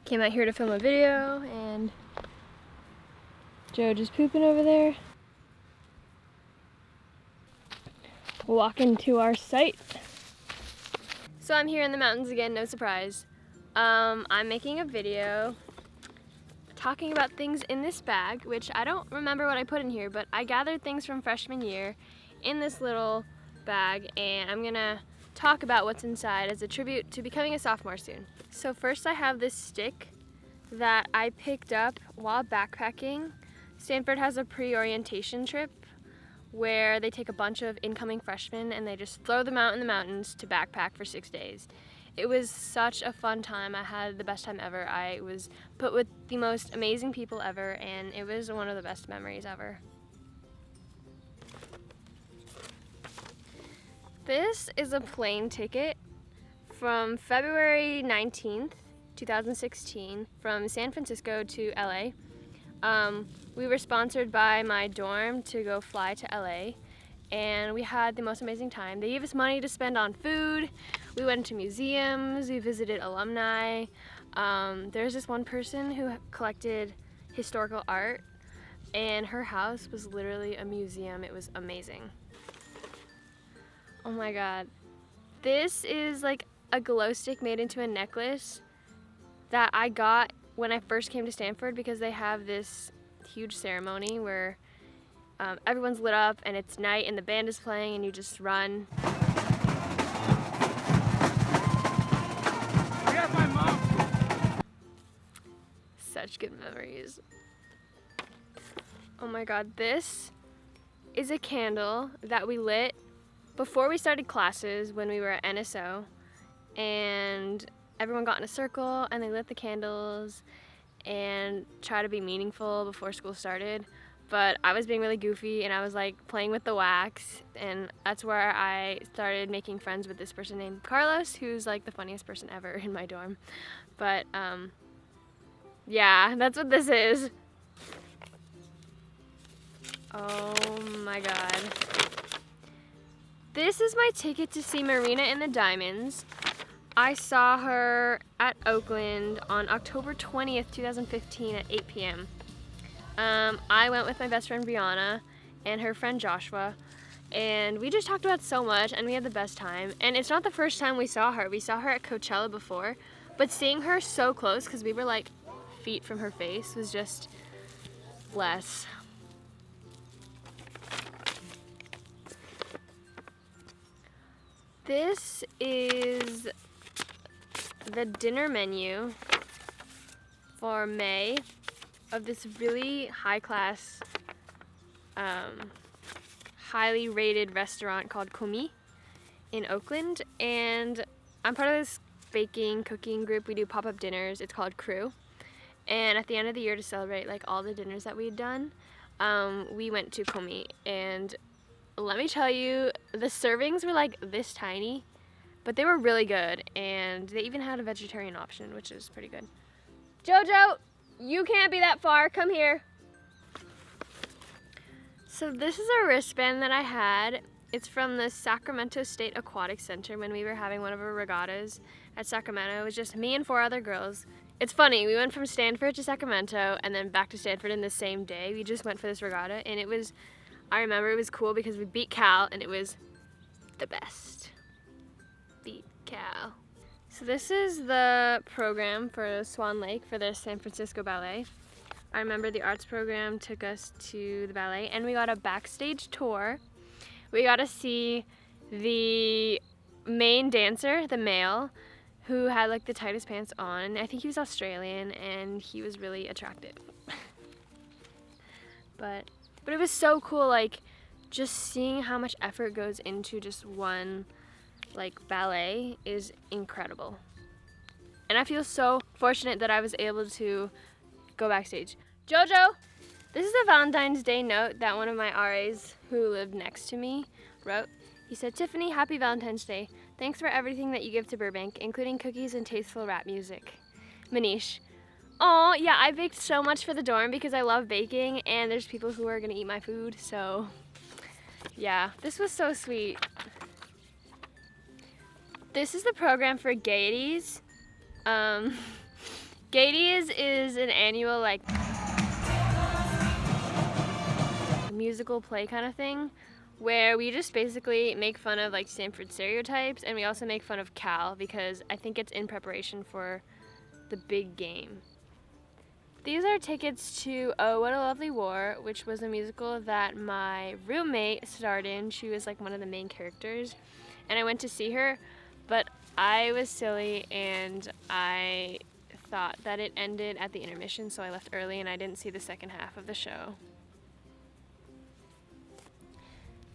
Came out here to film a video, and Joe just pooping over there. Walking to our site. So I'm here in the mountains again, no surprise. I'm making a video talking about things in this bag, which I don't remember what I put in here, but I gathered things from freshman year in this little bag, and I'm gonna talk about what's inside as a tribute to becoming a sophomore soon. So first I have this stick that I picked up while backpacking. Stanford has a pre-orientation trip where they take a bunch of incoming freshmen and they just throw them out in the mountains to backpack for 6 days. It was such a fun time. I had the best time ever. I was put with the most amazing people ever, and it was one of the best memories ever. This is a plane ticket from February 19th, 2016 from San Francisco to LA. We were sponsored by my dorm to go fly to LA, and we had the most amazing time. They gave us money to spend on food. We went to museums, we visited alumni. There's this one person who collected historical art, and her house was literally a museum. It was amazing. Oh my god. This is like a glow stick made into a necklace that I got when I first came to Stanford, because they have this huge ceremony where everyone's lit up and it's night and the band is playing and you just run. Where's my mom? Such good memories. Oh my god, this is a candle that we lit before we started classes when we were at NSO, and everyone got in a circle and they lit the candles and try to be meaningful before school started. But I was being really goofy and I was like playing with the wax, and that's where I started making friends with this person named Carlos, who's like the funniest person ever in my dorm. But yeah, that's what this is. Oh my god. This is my ticket to see Marina and the Diamonds. I saw her at Oakland on October 20th, 2015 at 8 p.m. I went with my best friend Brianna and her friend Joshua, and we just talked about so much and we had the best time. And it's not the first time we saw her. We saw her at Coachella before, but seeing her so close, because we were like feet from her face, was just bless. This is the dinner menu for May of this really high-class, highly rated restaurant called Komi in Oakland, and I'm part of this baking, cooking group. We do pop-up dinners. It's called Crew, and at the end of the year, to celebrate like all the dinners that we had done, we went to Komi, and let me tell you, the servings were like this tiny, but they were really good, and they even had a vegetarian option, which is pretty good. Jojo, you can't be that far, come here. So this is a wristband that I had. It's from the Sacramento State Aquatic Center when we were having one of our regattas at Sacramento. It was just me and 4 other girls. It's funny, we went from Stanford to Sacramento and then back to Stanford in the same day. We just went for this regatta, and it was, I remember it was cool because we beat Cal, and it was the best. Beat Cal. So this is the program for Swan Lake for the San Francisco Ballet. I remember the arts program took us to the ballet, and we got a backstage tour. We got to see the main dancer, the male, who had like the tightest pants on. I think he was Australian, and he was really attractive. But it was so cool, like just seeing how much effort goes into just one like ballet is incredible. And I feel so fortunate that I was able to go backstage. Jojo, this is a Valentine's Day note that one of my RAs who lived next to me wrote. He said, "Tiffany, happy Valentine's Day. Thanks for everything that you give to Burbank, including cookies and tasteful rap music. Manish." Oh, yeah, I baked so much for the dorm because I love baking, and there's people who are gonna eat my food, so yeah, this was so sweet. This is the program for Gaieties. Gaities is an annual like musical play kind of thing where we just basically make fun of like Stanford stereotypes, and we also make fun of Cal because I think it's in preparation for the big game. These are tickets to Oh What a Lovely War, which was a musical that my roommate starred in. She was like one of the main characters, and I went to see her, but I was silly and I thought that it ended at the intermission, so I left early and I didn't see the second half of the show.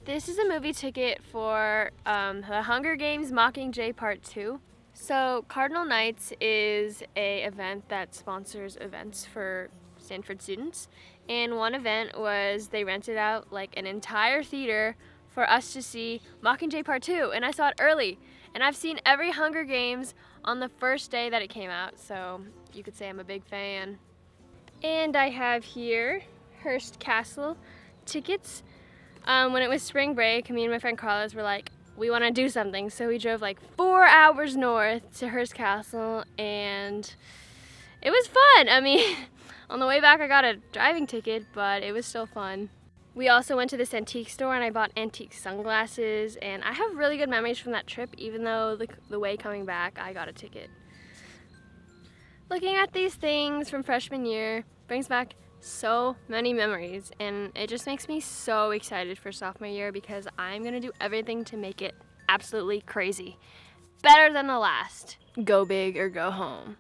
This is a movie ticket for The Hunger Games Mockingjay Part 2. So Cardinal Nights is a event that sponsors events for Stanford students, and one event was they rented out like an entire theater for us to see Mockingjay Part 2, and I saw it early, and I've seen every Hunger Games on the first day that it came out, so you could say I'm a big fan. And I have here Hearst Castle tickets. When it was spring break, me and my friend Carlos were like, we want to do something, so we drove like 4 hours north to Hearst Castle, and it was fun. I mean, on the way back I got a driving ticket, but it was still fun. We also went to this antique store and I bought antique sunglasses, and I have really good memories from that trip, even though the way coming back I got a ticket. Looking at these things from freshman year brings back so many memories, and it just makes me so excited for sophomore year because I'm gonna do everything to make it absolutely crazy. Better than the last. Go big or go home.